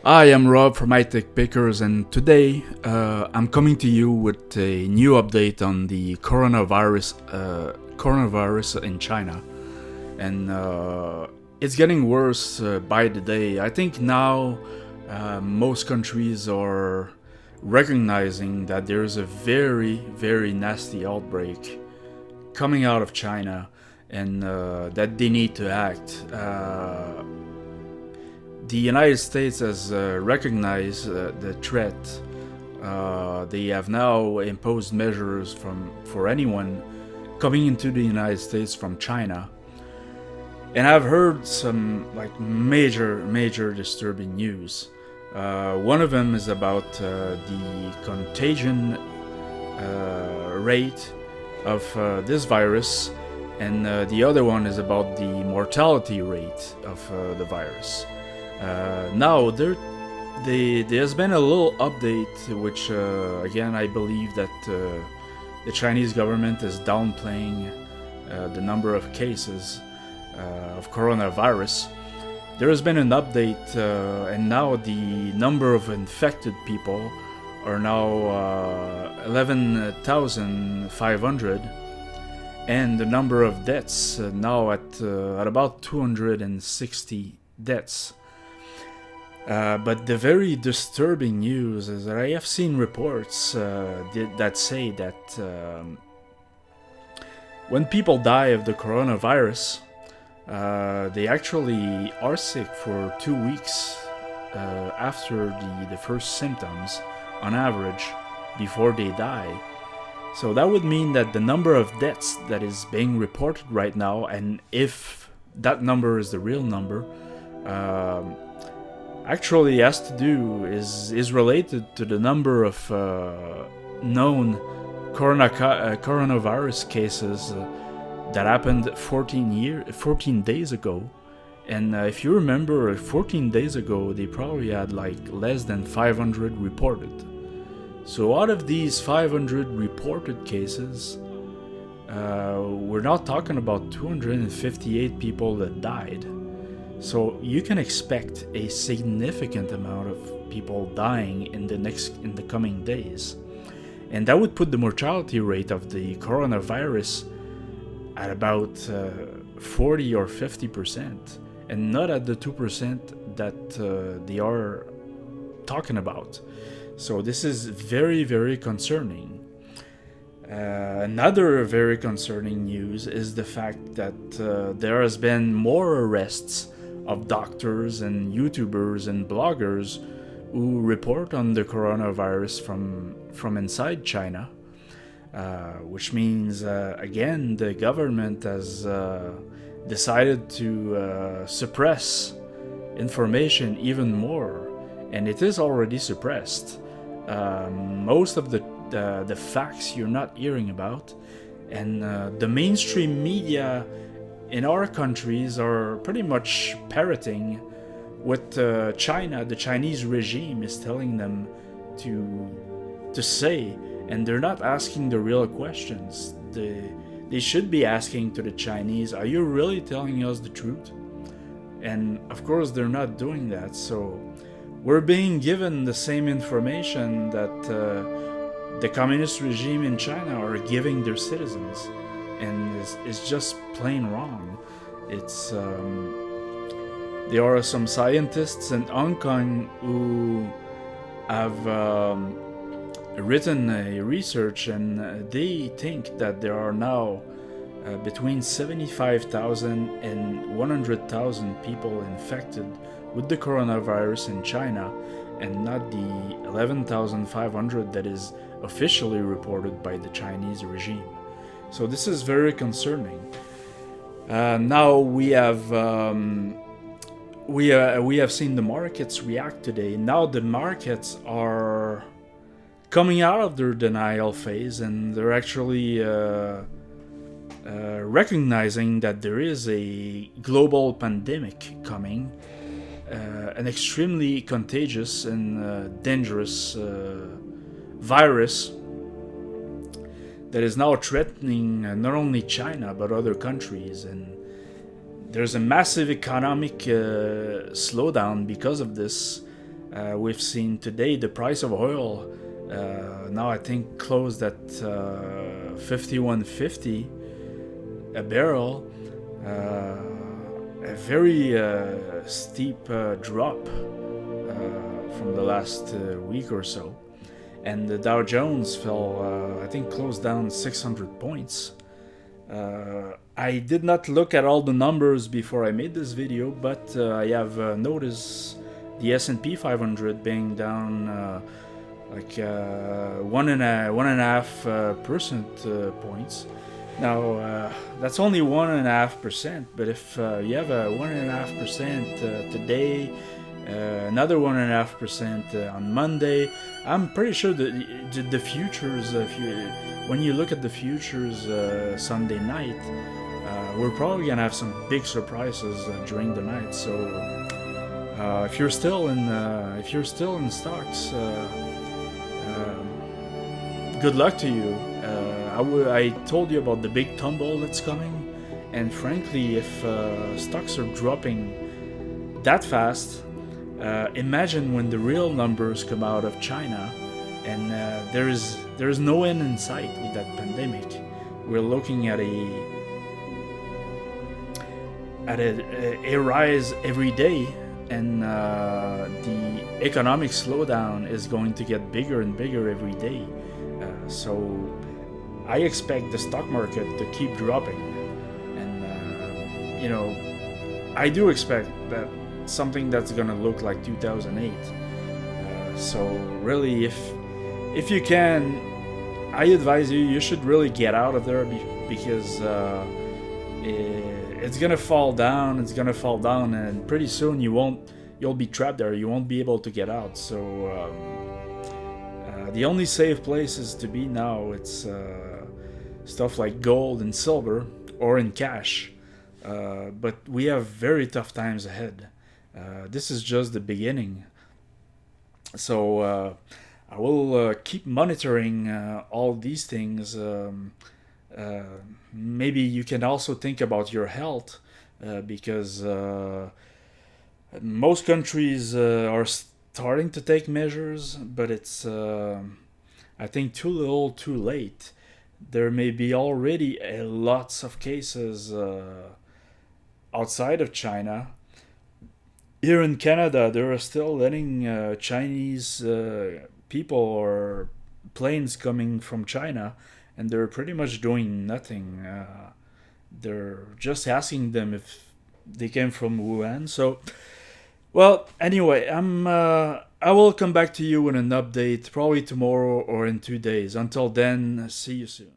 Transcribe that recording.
Hi, I'm Rob from iTech Pickers, and today I'm coming to you with a new update on the coronavirus in China, and it's getting worse by the day. I think now most countries are recognizing that there's a very, very nasty outbreak coming out of China, and that they need to act. The United States has recognized the threat. They have now imposed measures for anyone coming into the United States from China. And I've heard some major disturbing news. One of them is about the contagion rate of this virus, and the other one is about the mortality rate of the virus. Now there's been a little update, which again I believe that the Chinese government is downplaying the number of cases of coronavirus. There has been an update, and now the number of infected people are now 11,500, and the number of deaths now at about 260 deaths. But the very disturbing news is that I have seen reports that say that when people die of the coronavirus, they actually are sick for 2 weeks after the first symptoms, on average, before they die. So that would mean that the number of deaths that is being reported right now, and if that number is the real number, actually has to do is related to the number of known coronavirus cases that happened 14 days ago. And if you remember, 14 days ago they probably had like less than 500 reported. So out of these 500 reported cases, we're not talking about 258 people that died. So you can expect a significant amount of people dying in the coming days. And that would put the mortality rate of the coronavirus at about 40 or 50%, and not at the 2% that they are talking about. So this is very, very concerning. Another very concerning news is the fact that there has been more arrests of doctors and YouTubers and bloggers who report on the coronavirus from inside China, which means again the government has decided to suppress information even more, and it is already suppressed. Most of the facts you're not hearing about, and the mainstream media in our countries are pretty much parroting what China, the Chinese regime, is telling them to say, and they're not asking the real questions. They should be asking to the Chinese, "Are you really telling us the truth?" And of course, they're not doing that. So we're being given the same information that the communist regime in China are giving their citizens, and it's just plain wrong. It's there are some scientists in Hong Kong who have written a research, and they think that there are now between 75,000 and 100,000 people infected with the coronavirus in China, and not the 11,500 that is officially reported by the Chinese regime. So this is very concerning. Now we have seen the markets react today. Now the markets are coming out of their denial phase, and they're actually recognizing that there is a global pandemic coming, an extremely contagious and dangerous virus that is now threatening not only China but other countries. And there's a massive economic slowdown because of this. We've seen today the price of oil now I think closed at 51.50 a barrel. A very steep drop from the last week or so. And the Dow Jones fell, I think, closed down 600 points. I did not look at all the numbers before I made this video, but I have noticed the S&P 500 being down like 1.5% points. Now that's only 1.5%, but if you have a 1.5% today, another 1.5% on Monday, I'm pretty sure that the futures, when you look at the futures Sunday night, we're probably gonna have some big surprises during the night. So if you're still in stocks, good luck to you. I told you about the big tumble that's coming, and frankly, if stocks are dropping that fast, imagine when the real numbers come out of China, and there is no end in sight with that pandemic. We're looking at a rise every day, and the economic slowdown is going to get bigger and bigger every day. So I expect the stock market to keep dropping, and I do expect that something that's gonna look like 2008. So really, if you can, I advise you should really get out of there because it's gonna fall down. It's gonna fall down, and pretty soon you'll be trapped there. You won't be able to get out. So the only safe places to be now, it's stuff like gold and silver or in cash. But we have very tough times ahead. This is just the beginning. So I will keep monitoring all these things. Maybe you can also think about your health because most countries are starting to take measures, but it's I think too little too late. There may be already lots of cases outside of China. Here in Canada, they are still letting Chinese people or planes coming from China, and they're pretty much doing nothing. They're just asking them if they came from Wuhan. So, well, anyway, I will come back to you with an update probably tomorrow or in 2 days. Until then, see you soon.